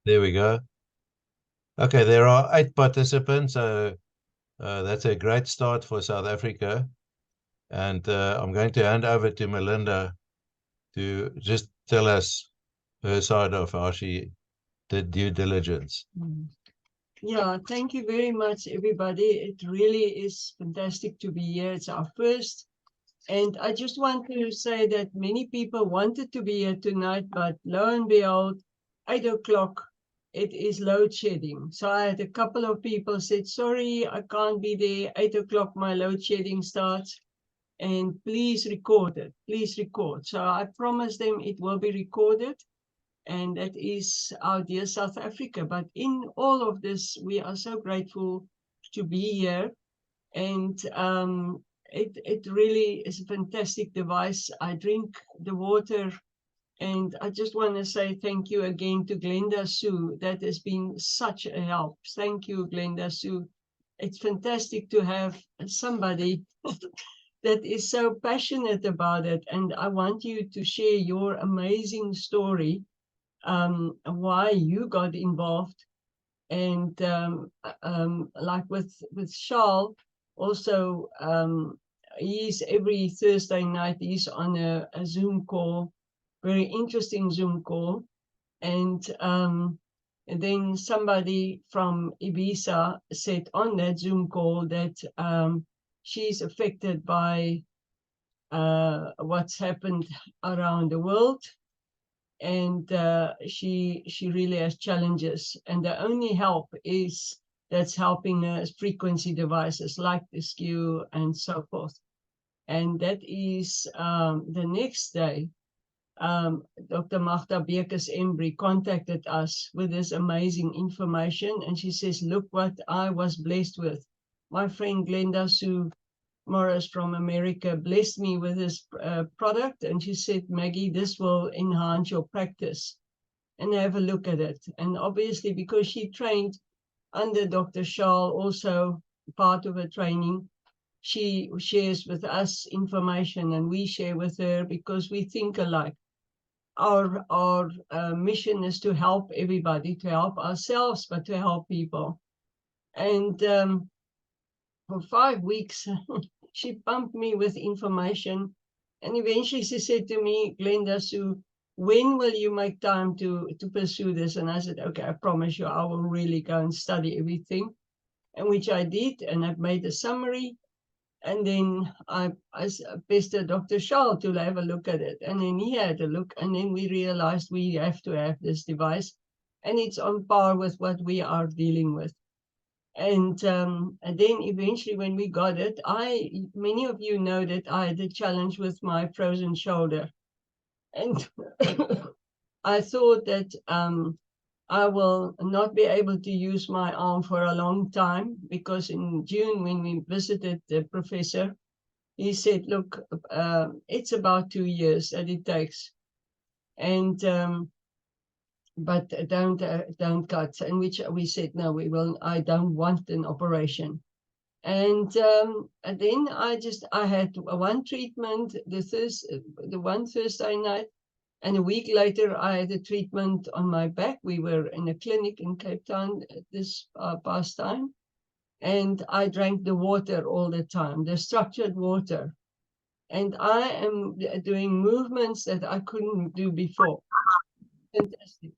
There we go. Okay, there are 8 participants, so that's a great start for South Africa. And I'm going to hand over to Melinda to just tell us her side of how she did due diligence. Yeah, thank you very much, everybody. It really is fantastic to be here. It's our first. And I just want to say that many people wanted to be here tonight, but lo and behold, 8 o'clock, it is load shedding. So I had a couple of people said, sorry, I can't be there. 8 o'clock, my load shedding starts. And please record it. Please record. So I promised them it will be recorded. And that is our dear South Africa. But in all of this, we are so grateful to be here. And it really is a fantastic device. I drink the water, and I just want to say thank you again to Glenda Sue. That has been such a help. Thank you, Glenda Sue. It's fantastic to have somebody that is so passionate about it. And I want you to share your amazing story, why you got involved. And like with Charles, also he's every Thursday night he's on a Zoom call, very interesting Zoom call, and then somebody from Ibiza said on that Zoom call that she's affected by what's happened around the world, and she really has challenges, and the only help is that's helping her is frequency devices like the SKU and so forth. And that is the next day, Dr. Magda Bekes Embry contacted us with this amazing information, and she says, look what I was blessed with. My friend Glenda Sue Morris from America blessed me with this product, and she said, Maggie, this will enhance your practice, and have a look at it. And obviously, because she trained under Dr. Charles, also part of her training, she shares with us information, and we share with her because we think alike. Our mission is to help everybody, to help ourselves, but to help people. And for 5 weeks, she pumped me with information. And eventually she said to me, Glenda Sue, when will you make time to pursue this? And I said, okay, I promise you, I will really go and study everything. And which I did, and I've made a summary. And then I pestered Dr. Charles to have a look at it. And then he had a look, and then we realized we have to have this device. And it's on par with what we are dealing with. And then eventually when we got it, many of you know that I had a challenge with my frozen shoulder. And I thought that I will not be able to use my arm for a long time, because in June when we visited the professor, he said, look, it's about 2 years that it takes. And but don't cut. And which we said, no, we will. I don't want an operation. And then I had one treatment the one Thursday night, and a week later I had a treatment on my back. We were in a clinic in Cape Town this past time, and I drank the water all the time, the structured water, and I am doing movements that I couldn't do before. Fantastic.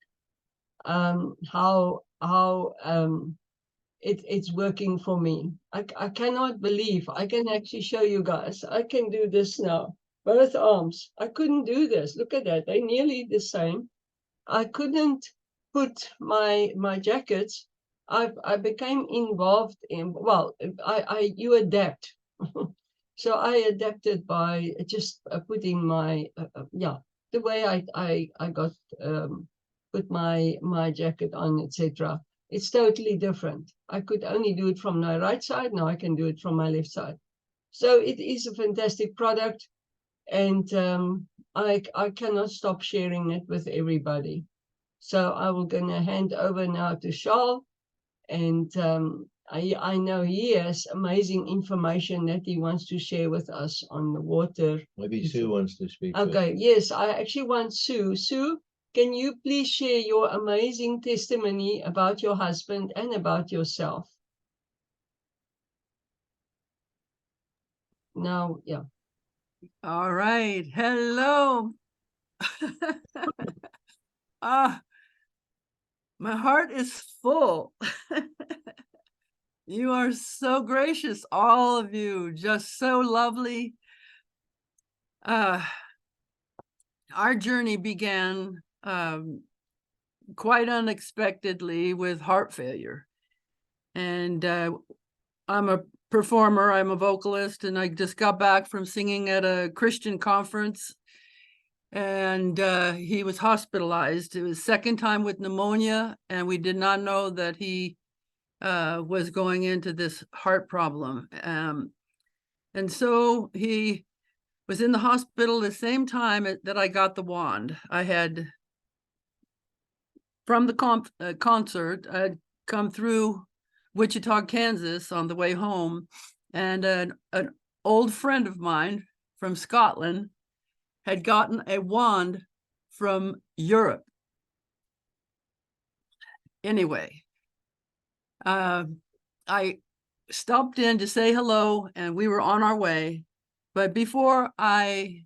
How it's working for me. I cannot believe I can actually show you guys. I can do this now. Both arms. I couldn't do this. Look at that. They're nearly the same. I couldn't put my jackets. I became involved in, well, you adapt. So I adapted by just putting my the way I got put my jacket on, etc. It's totally different. I could only do it from my right side. Now I can do it from my left side. So it is a fantastic product, and I cannot stop sharing it with everybody. So I will gonna hand over now to Charles, and I know he has amazing information that he wants to share with us on the water. Maybe Sue wants to speak. Okay, yes, I actually want Sue. Sue, can you please share your amazing testimony about your husband and about yourself? Now, yeah. All right. Hello. Ah, my heart is full. You are so gracious, all of you, just so lovely. Our journey began quite unexpectedly with heart failure. And I'm a performer, I'm a vocalist, and I just got back from singing at a Christian conference. And he was hospitalized. It was second time with pneumonia, and we did not know that he was going into this heart problem. And so he was in the hospital the same time that I got the wand. I had, from the concert, I'd come through Wichita, Kansas on the way home, and an old friend of mine from Scotland had gotten a wand from Europe. Anyway, I stopped in to say hello, and we were on our way. But before I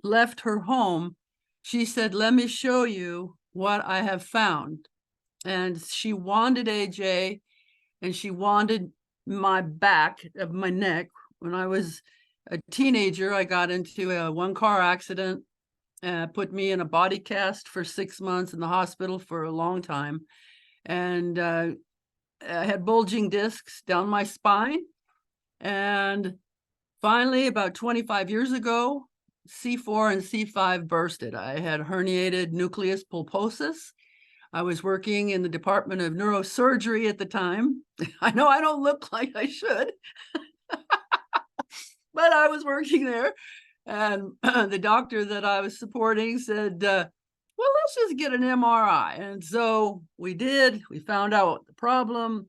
left her home, she said, "Let me show you what I have found." And she wanded AJ, and she wanded my back of my neck. When I was a teenager, I got into a one-car accident, put me in a body cast for 6 months, in the hospital for a long time. And I had bulging discs down my spine. And finally, about 25 years ago, C4 and C5 bursted. I had herniated nucleus pulposus. I was working in the Department of Neurosurgery at the time. I know I don't look like I should, but I was working there. And the doctor that I was supporting said, well, let's just get an MRI. And so we did. We found out the problem.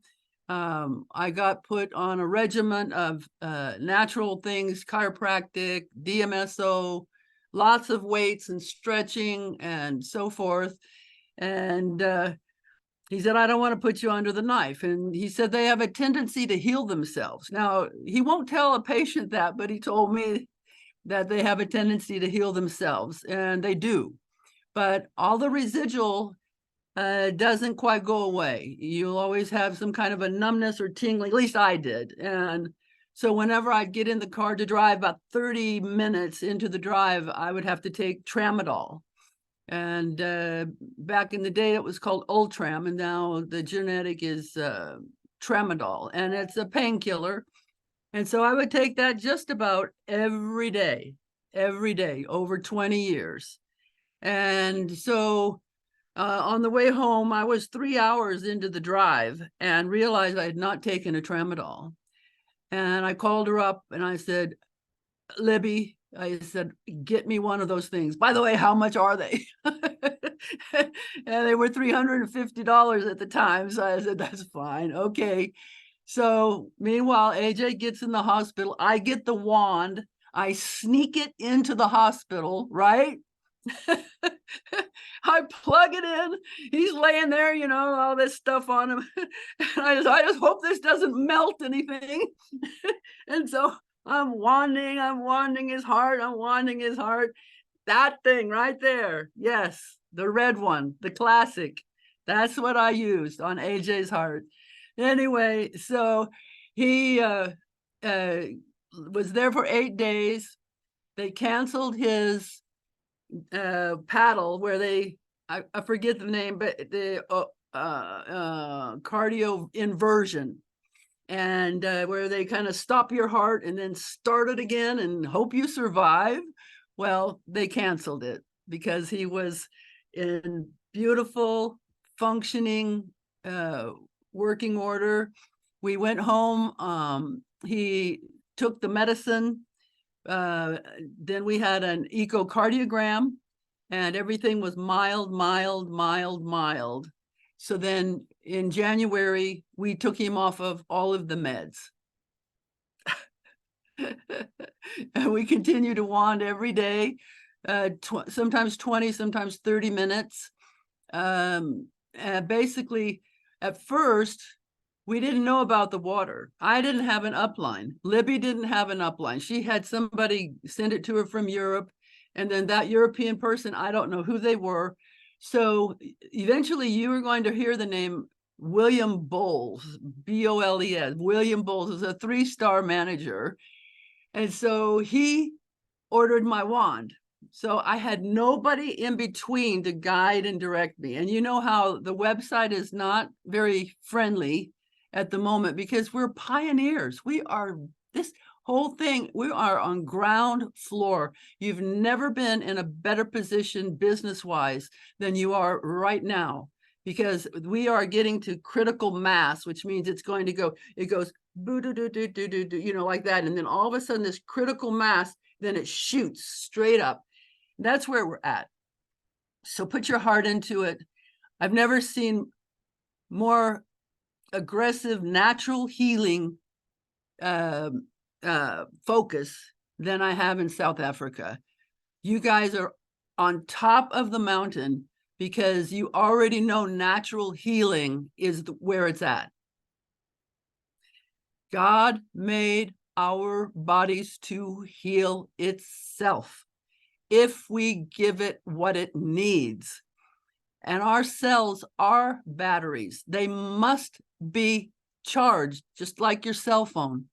I got put on a regimen of natural things, chiropractic, DMSO, lots of weights and stretching and so forth. And he said, I don't want to put you under the knife. And he said, they have a tendency to heal themselves. Now, he won't tell a patient that, but he told me that they have a tendency to heal themselves, and they do. But all the residual doesn't quite go away. You'll always have some kind of a numbness or tingling, at least I did. And so whenever I'd get in the car to drive, about 30 minutes into the drive, I would have to take tramadol. And back in the day, it was called Ultram, and now the genetic is tramadol, and it's a painkiller. And so I would take that just about every day, over 20 years. And so on the way home, I was 3 hours into the drive and realized I had not taken a tramadol. And I called her up and I said, Libby, I said, get me one of those things. By the way, how much are they? And they were $350 at the time. So I said, that's fine. Okay. So meanwhile, AJ gets in the hospital. I get the wand. I sneak it into the hospital, right? I plug it in. He's laying there, you know, all this stuff on him. And I just hope this doesn't melt anything. And so I'm wanding his heart. I'm wanding his heart. That thing right there. Yes, the red one, the classic. That's what I used on AJ's heart. Anyway, so he was there for 8 days. They canceled his paddle where I forget the name, but the cardio inversion, and where they kind of stop your heart and then start it again and hope you survive. Well, they canceled it because he was in beautiful, functioning, working order. We went home. He took the medicine. Then we had an echocardiogram, and everything was mild. So then in January, we took him off of all of the meds. And we continue to wand every day. sometimes 20, sometimes 30 minutes. Basically, at first, we didn't know about the water. I didn't have an upline. Libby didn't have an upline. She had somebody send it to her from Europe. And then that European person, I don't know who they were. So eventually you are going to hear the name William Bowles, B-O-L-E-S. William Bowles is a 3-star manager. And so he ordered my wand. So I had nobody in between to guide and direct me. And you know how the website is not very friendly at the moment because we're pioneers. We are this whole thing. We are on ground floor. You've never been in a better position business-wise than you are right now, because we are getting to critical mass, which means it's going to go, it goes, you know, like that. And then all of a sudden this critical mass, then it shoots straight up. That's where we're at. So put your heart into it. I've never seen more aggressive natural healing focus than I have in South Africa. You guys are on top of the mountain because you already know natural healing is where it's at. God made our bodies to heal itself if we give it what it needs. And our cells are batteries. They must be charged, just like your cell phone.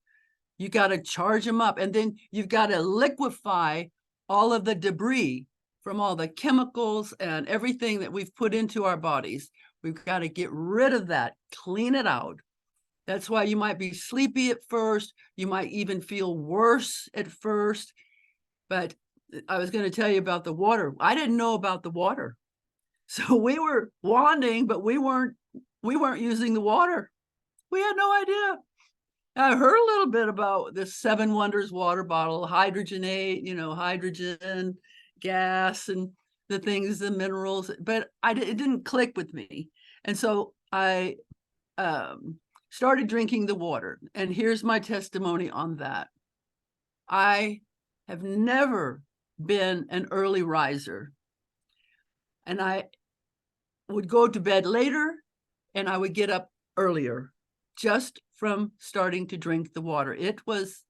You got to charge them up, and then you've got to liquefy all of the debris from all the chemicals and everything that we've put into our bodies. We've got to get rid of that, clean it out. That's why you might be sleepy at first. You might even feel worse at first. But I was going to tell you about the water. I didn't know about the water. So we were wanding, but we weren't using the water. We had no idea. I heard a little bit about this 7 Wonders water bottle, hydrogenate, you know, hydrogen, gas, and the things, the minerals, but it didn't click with me. And so I started drinking the water. And here's my testimony on that. I have never been an early riser. And I would go to bed later and I would get up earlier just from starting to drink the water. It was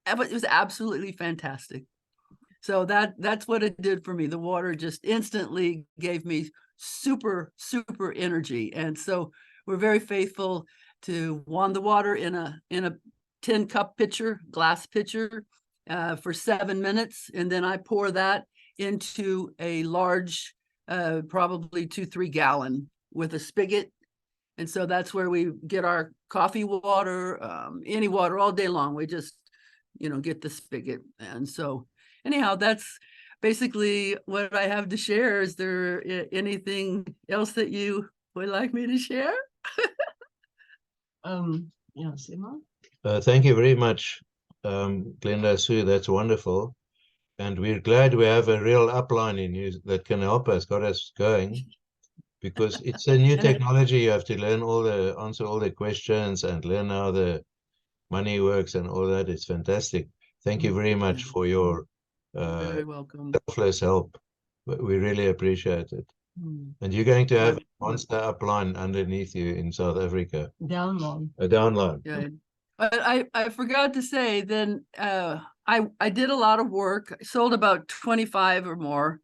absolutely fantastic. So that's what it did for me. The water just instantly gave me super, super energy. And so we're very faithful to wand the water in a 10-cup pitcher, glass pitcher, for 7 minutes. And then I pour that into a large, probably 2-3 gallon with a spigot. And so that's where we get our coffee water, any water all day long. We just, you know, get the spigot. And so anyhow, that's basically what I have to share. Is there anything else that you would like me to share? Yeah, Simon. Thank you very much, Glenda Sue. That's wonderful. And we're glad we have a real upline in you that can help us, got us going. Because it's a new technology. You have to learn answer all the questions and learn how the money works and all that. It's fantastic. Thank you very much for your very welcome. selfless help. We really appreciate it. And you're going to have a monster upline underneath you in South Africa. Downline. A downline. Yeah. I forgot to say, then I did a lot of work. I sold about 25 or more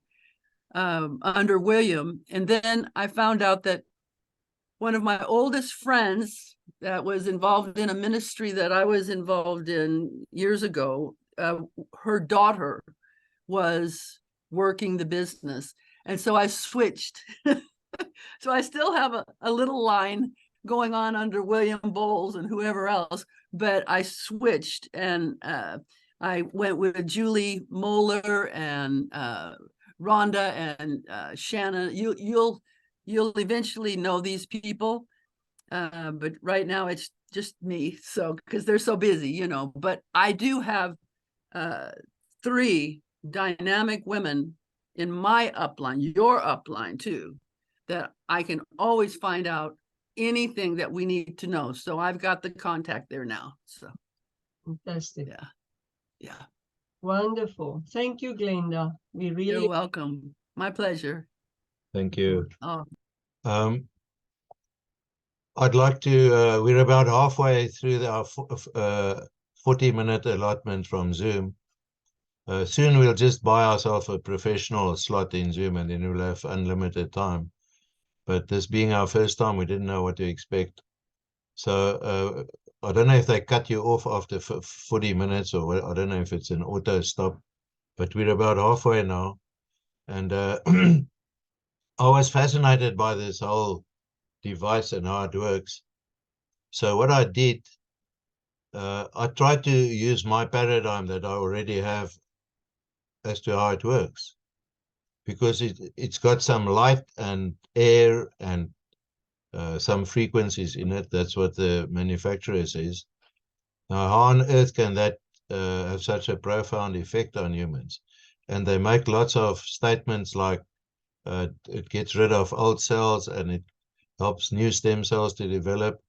under William. And then I found out that one of my oldest friends that was involved in a ministry that I was involved in years ago, her daughter was working the business. And so I switched. So I still have a little line going on under William Bowles and whoever else, but I switched and I went with Julie Moeller and Rhonda and Shannon. You'll eventually know these people, but right now it's just me. So because they're so busy, you know. But I do have 3 dynamic women in my upline, your upline too, that I can always find out anything that we need to know. So I've got the contact there now. So fantastic. yeah. Wonderful. Thank you, Glenda. We really You're welcome. My pleasure. Thank you. Oh, I'd like to, we're about halfway through our 40-minute allotment from Zoom. Soon we'll just buy ourselves a professional slot in Zoom, and then we'll have unlimited time. But this being our first time, we didn't know what to expect. So I don't know if they cut you off after 40 minutes, or I don't know if it's an auto stop, but we're about halfway now. And I was fascinated by this whole device and how it works. So what I did, I tried to use my paradigm that I already have as to how it works, because it's got some light and air and some frequencies in it. That's what the manufacturer says. Now, how on earth can that have such a profound effect on humans? And they make lots of statements like it gets rid of old cells and it helps new stem cells to develop.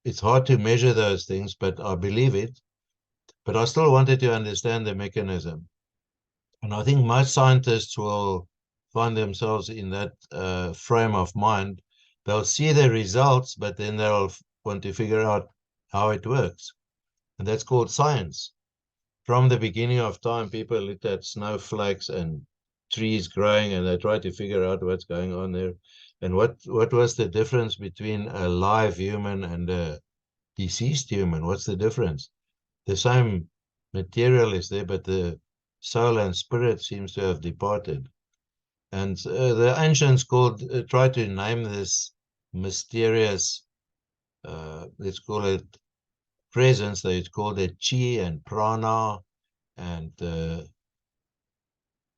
It's hard to measure those things, but I believe it. But I still wanted to understand the mechanism. And I think most scientists will find themselves in that frame of mind. They'll see the results, but then they'll want to figure out how it works. And that's called science. From the beginning of time, people looked at snowflakes and trees growing, and they tried to figure out what's going on there. And what was the difference between a live human and a deceased human? What's the difference? The same material is there, but the soul and spirit seems to have departed. And the ancients tried to name this mysterious, let's call it presence. They called it chi and prana and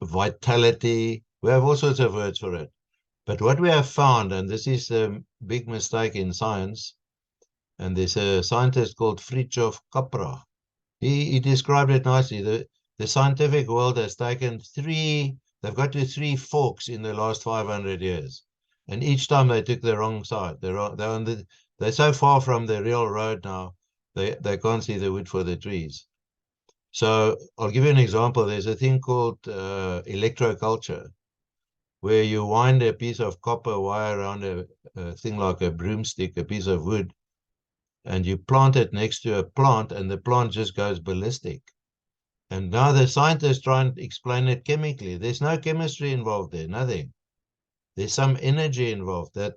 vitality. We have all sorts of words for it. But what we have found, and this is a big mistake in science, and there's a scientist called Fritjof Capra. He described it nicely. The scientific world has taken they've got to 3 forks in the last 500 years. And each time they took the wrong side. They're so far from the real road now, they can't see the wood for the trees. So I'll give you an example. There's a thing called electroculture, where you wind a piece of copper wire around a thing like a broomstick, a piece of wood, and you plant it next to a plant, and the plant just goes ballistic. And now the scientists try and explain it chemically. There's no chemistry involved there, nothing. There's some energy involved, that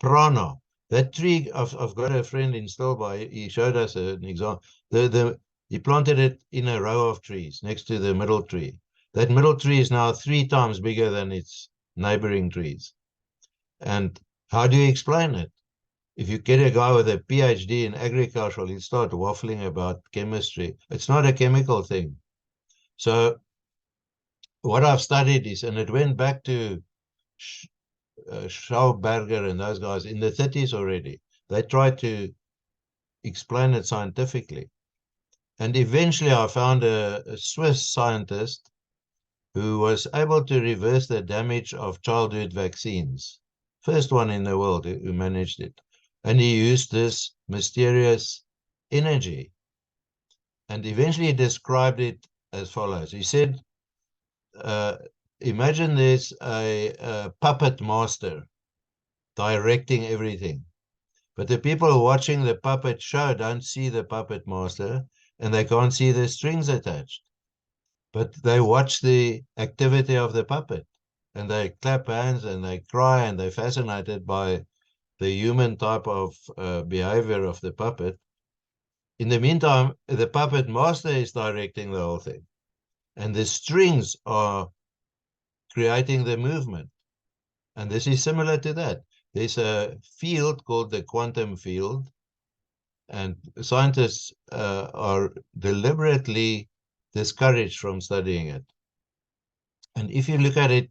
prana. That tree, I've got a friend in Stilbaai, he showed us an example. He planted it in a row of trees next to the middle tree. That middle tree is now 3 times bigger than its neighboring trees. And how do you explain it? If you get a guy with a PhD in agriculture, he'll start waffling about chemistry. It's not a chemical thing. So what I've studied is, and it went back to Schauberger and those guys in the 30s already. They tried to explain it scientifically. And eventually I found a Swiss scientist who was able to reverse the damage of childhood vaccines. First one in the world who managed it. And he used this mysterious energy. And eventually he described it as follows. He said, imagine there's a puppet master directing everything. But the people watching the puppet show don't see the puppet master, and they can't see the strings attached. But they watch the activity of the puppet, and they clap hands and they cry, and they're fascinated by the human type of behavior of the puppet. In the meantime, the puppet master is directing the whole thing, and the strings are creating the movement. And this is similar to that. There's a field called the quantum field, and scientists are deliberately discouraged from studying it. And if you look at it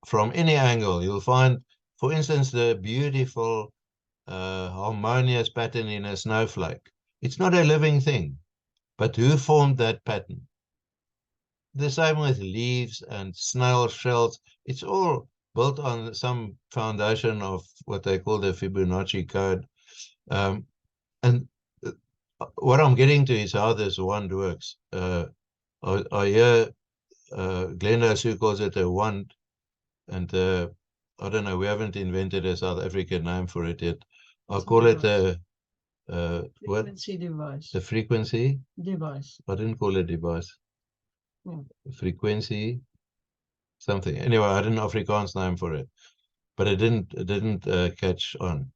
from any angle, you'll find, for instance, the beautiful harmonious pattern in a snowflake. It's not a living thing, but who formed that pattern? The same with leaves and snail shells. It's all built on some foundation of what they call the Fibonacci code. And what I'm getting to is how this wand works. I hear Glenda Sue calls it a wand, and I don't know, we haven't invented a South African name for it yet. I'll call it a what? Frequency device. The frequency? Device. I didn't call it device. Yeah. Frequency something. Anyway, I had an Afrikaans name for it, but it didn't catch on.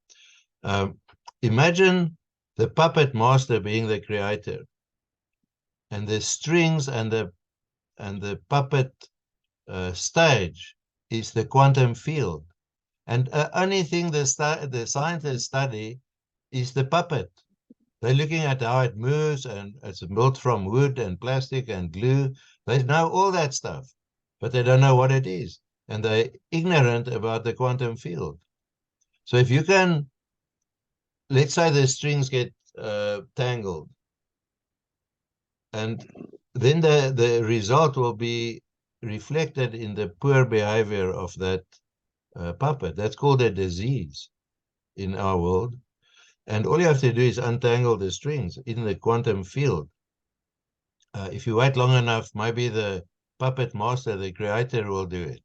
Imagine the puppet master being the creator, and the strings and the puppet stage is the quantum field, and only thing the scientists study is the puppet. They're looking at how it moves, and it's built from wood and plastic and glue. They know all that stuff, but they don't know what it is, and they're ignorant about the quantum field. So if you can, let's say the strings get tangled, and then the result will be reflected in the poor behavior of that puppet. That's called a disease in our world. And all you have to do is untangle the strings in the quantum field. If you wait long enough, maybe the puppet master, the creator, will do it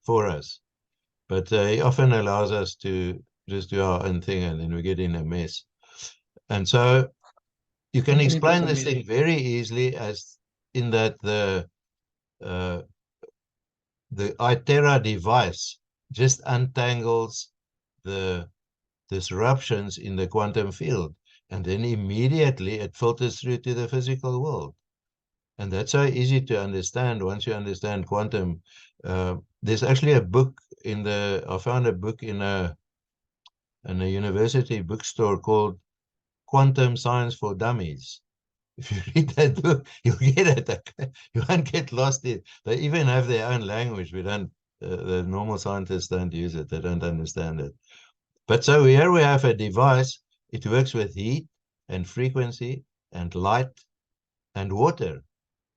for us. But he often allows us to just do our own thing, and then we get in a mess. And so you can explain this thing very easily as in that the Itera device just untangles the disruptions in the quantum field, and then immediately it filters through to the physical world. And that's so easy to understand once you understand quantum. There's actually a book I found a book in a university bookstore called Quantum Science for Dummies. If you read that book, you'll get it. You won't get lost in it. They even have their own language. We don't, the normal scientists don't use it. They don't understand it. But so here we have a device. It works with heat and frequency and light and water.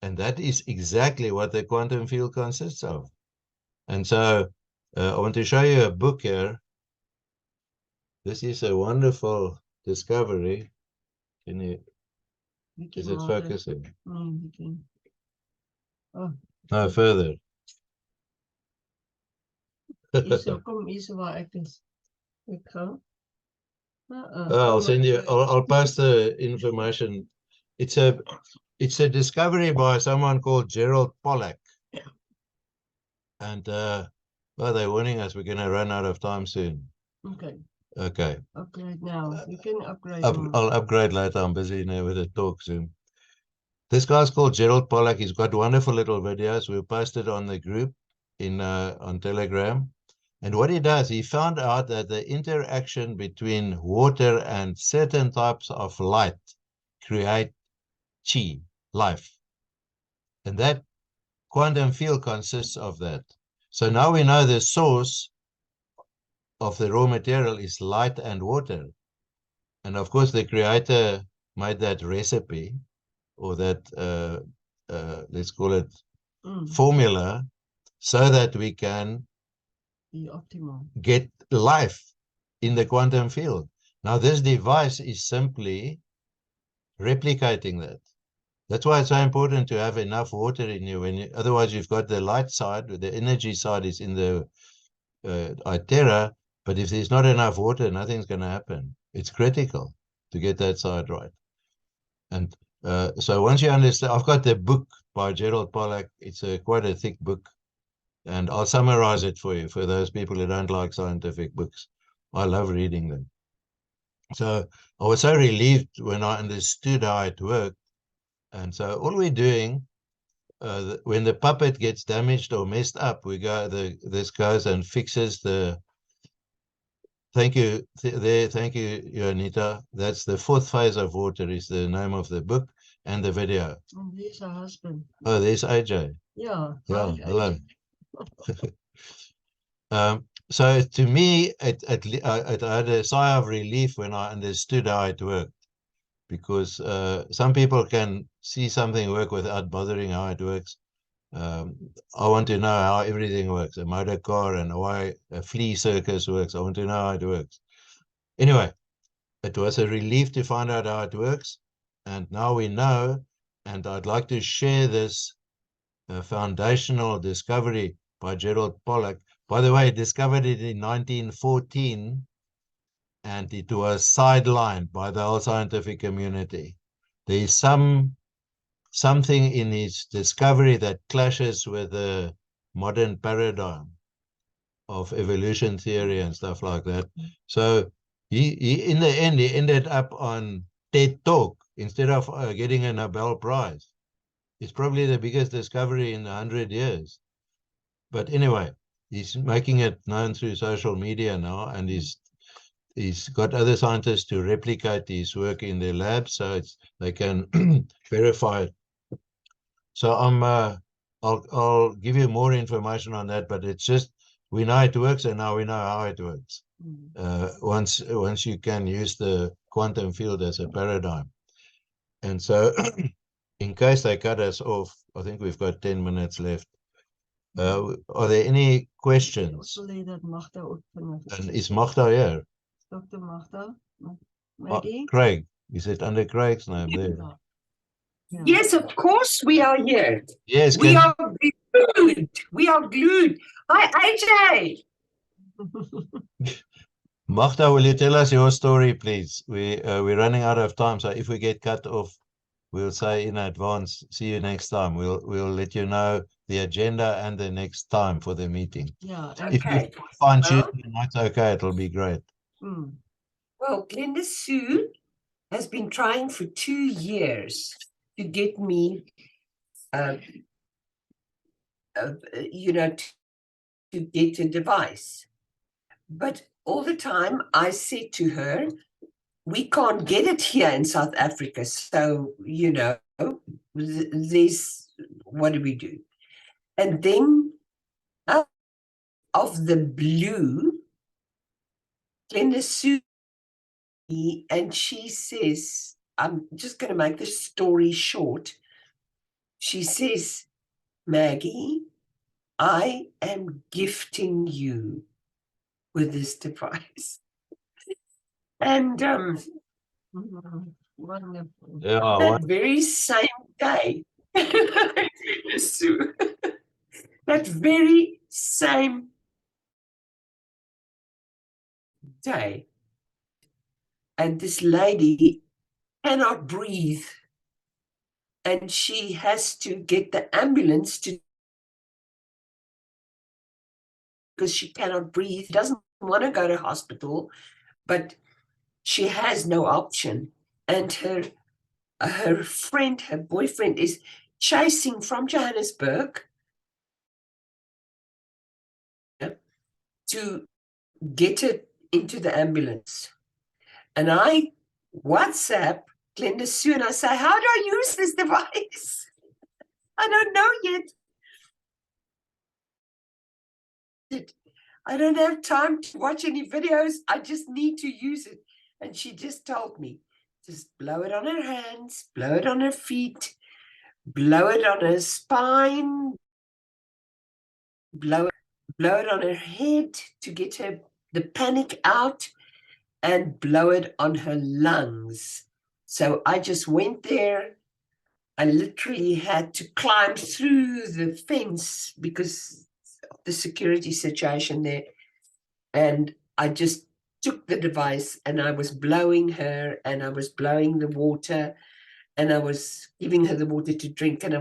And that is exactly what the quantum field consists of. And so I want to show you a book here. This is a wonderful discovery. Can you, is it focusing? Oh. No, further. I'll send you, I'll post the information. It's a discovery by someone called Gerald Pollack. And well, they're warning us we're going to run out of time soon. Okay. Okay. Upgrade now. You can upgrade. I'll upgrade later. I'm busy now with the talk Zoom. This guy's called Gerald Pollack. He's got wonderful little videos. We'll post it on the group on Telegram. And what he does, he found out that the interaction between water and certain types of light create chi, life. And that quantum field consists of that. So now we know the source of the raw material is light and water. And of course, the creator made that recipe, or that, let's call it formula, so that we can get life in the quantum field. Now, this device is simply replicating that. That's why it's so important to have enough water in you. Otherwise, you've got the light side, the energy side is in the Itera, but if there's not enough water, nothing's going to happen. It's critical to get that side right. And so once you understand, I've got the book by Gerald Pollack. It's quite a thick book. And I'll summarize it for you, for those people who don't like scientific books. I love reading them. So I was so relieved when I understood how it worked. And so all we're doing, when the puppet gets damaged or messed up, this goes and fixes the. Thank you, thank you, Anita. That's the fourth phase of water is the name of the book and the video. Oh, there's her husband. Oh, there's AJ. Yeah. Yeah, hello. So to me, I had a sigh of relief when I understood how it worked, because some people can see something work without bothering how it works. I want to know how everything works, a motor car and why a flea circus works. I want to know how it works. Anyway, it was a relief to find out how it works. And now we know, and I'd like to share this foundational discovery by Gerald Pollack. By the way, he discovered it in 1914, and it was sidelined by the whole scientific community. There is something in his discovery that clashes with the modern paradigm of evolution theory and stuff like that. So he in the end, he ended up on TED Talk instead of getting a Nobel Prize. It's probably the biggest discovery in 100 years. But anyway, he's making it known through social media now, and he's got other scientists to replicate his work in their labs, so they can verify it. So I'll give you more information on that, but it's just we know it works, and now we know how it works. Once you can use the quantum field as a paradigm, and so in case they cut us off, I think we've got 10 minutes left. Are there any questions? And is Magda here? Dr. Magda, Maggie? Craig, is it under Craig's name there? Yeah. Yes, of course we are here. Yes, We are glued. We are glued. Hi, AJ. Magda, will you tell us your story, please? We're running out of time, so if we get cut off, we'll say in advance, see you next time. We'll let you know the agenda and the next time for the meeting. Yeah. If you Okay. find Well- Tuesday night's okay, it'll be great. Well, Glenda Sue has been trying for 2 years to get me, to get a device. But all the time I said to her, we can't get it here in South Africa. So, there's, what do we do? And then out of the blue, Glenda Sue, and she says, I'm just going to make this story short. She says, Maggie, I am gifting you with this device. And Wonderful. Yeah, that very same day, Sue, that very same day, and this lady cannot breathe, and she has to get the ambulance to, because she cannot breathe, doesn't want to go to hospital, but she has no option. And her friend, her boyfriend, is chasing from Johannesburg to get it into the ambulance. And I WhatsApp Glenda Sue and I say, how do I use this device? I don't know yet. I don't have time to watch any videos. I just need to use it. And she just told me, just blow it on her hands, blow it on her feet, blow it on her spine, blow it on her head to get her the panic out, and blow it on her lungs. So I just went there. I literally had to climb through the fence because of the security situation there. And I just took the device and I was blowing her, and I was blowing the water, and I was giving her the water to drink, and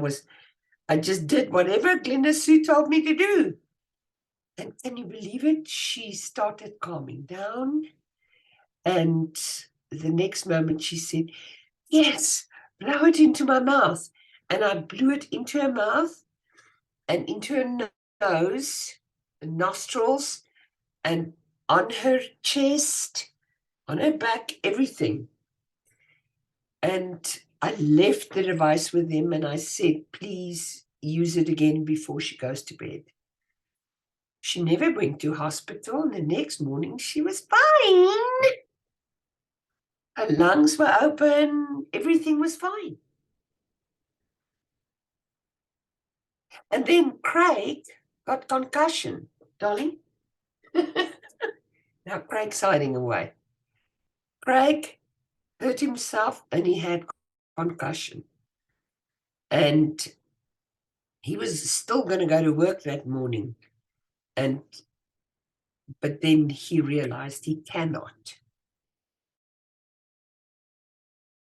I just did whatever Glenda Sue told me to do. And can you believe it? She started calming down. And the next moment she said, yes, blow it into my mouth. And I blew it into her mouth and into her nose, nostrils, and on her chest, on her back, everything. And I left the device with them and I said, please use it again before she goes to bed. She never went to hospital, and the next morning she was fine. Her lungs were open, everything was fine. And then Craig got concussion, darling. Now Craig's hiding away. Craig hurt himself and he had concussion. And he was still going to go to work that morning. But then he realized he cannot.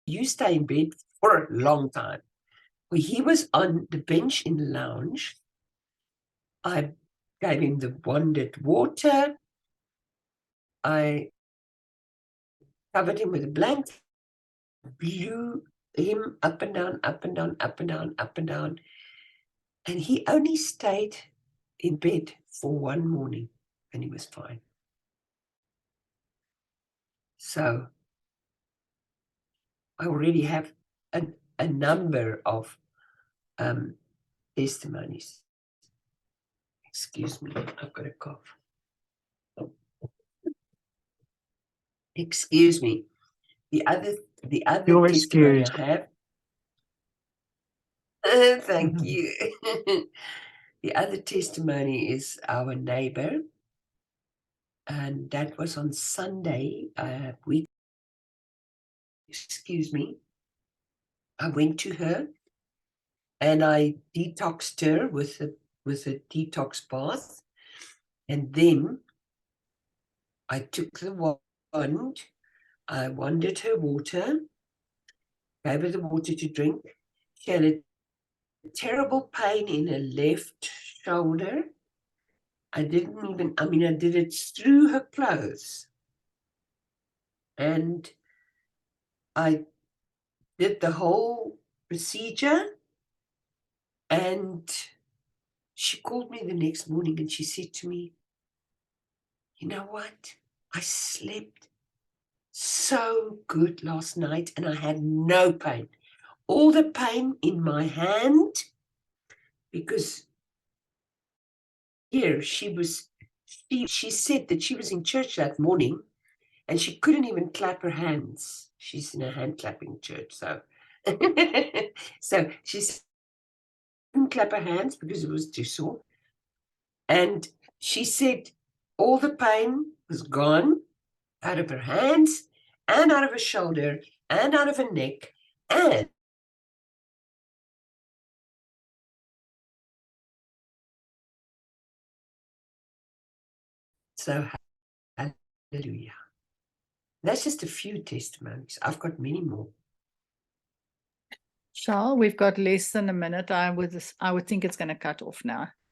You stay in bed for a long time. Well, he was on the bench in the lounge. I gave him the wanded water. I covered him with a blanket, blew him up and down, up and down, up and down, up and down. And he only stayed in bed for one morning and he was fine. So I already have a number of testimonies. Excuse me, I've got a cough. Excuse me. The other You're testimony excused. I have. Thank you. The other testimony is our neighbor, and that was on Sunday. Excuse me. I went to her, and I detoxed her with a detox bath, and then I took the wand. I wanded her water, gave her the water to drink. She had a terrible pain in her left shoulder. I did it through her clothes. And I did the whole procedure. And she called me the next morning and she said to me, you know what? I slept so good last night and I had no pain. All the pain in my hand, because here she said that she was in church that morning and she couldn't even clap her hands. She's in a hand clapping church, so so she couldn't clap her hands because it was too sore. And she said all the pain was gone out of her hands and out of her shoulder and out of her neck, and so hallelujah. That's just a few testimonies. I've got many more. Charles, we've got less than a minute. I would think it's going to cut off now.